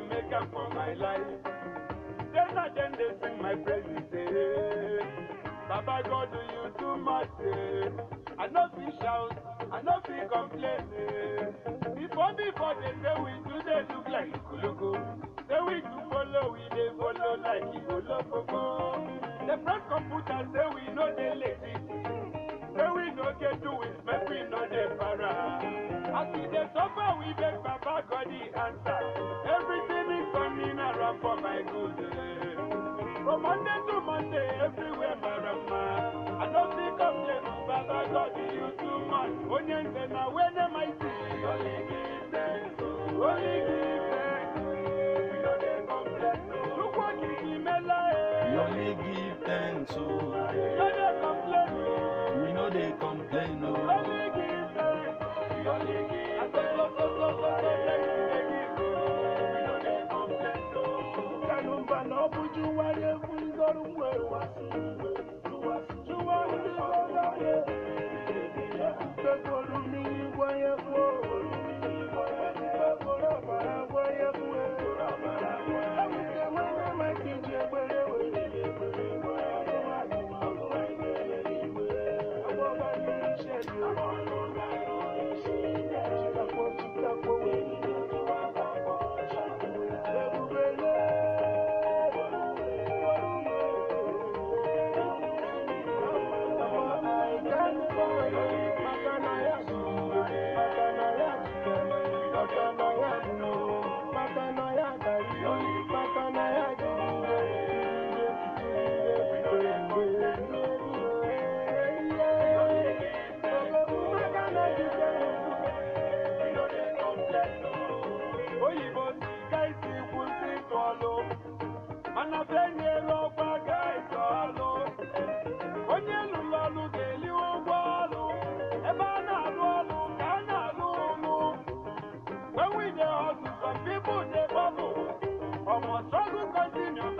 Make up for my life. Then again they sing my praises. Baba God, do you too much? I know we shout, I know we complain. Before they say we do, they look like Ikulugo. Say we do follow, we they follow like Igolo. The press computer say we know they lazy. Say we no get do it, make we know they para. As we dey suffer, we beg Baba God the answer. Everything is turning around for my good. From Monday to Monday, everywhere marama. I don't think of them, Baba God, you too much. Onions and I when am I see? Only give thanks, only give thanks. We don't dey complain. Look what you give me like. We only give thanks, oh. We don't dey complain. We know they complain, oh. Only give thanks. We only give thanks. When we dey hustle, some people dey bubble. Almost struggle continue.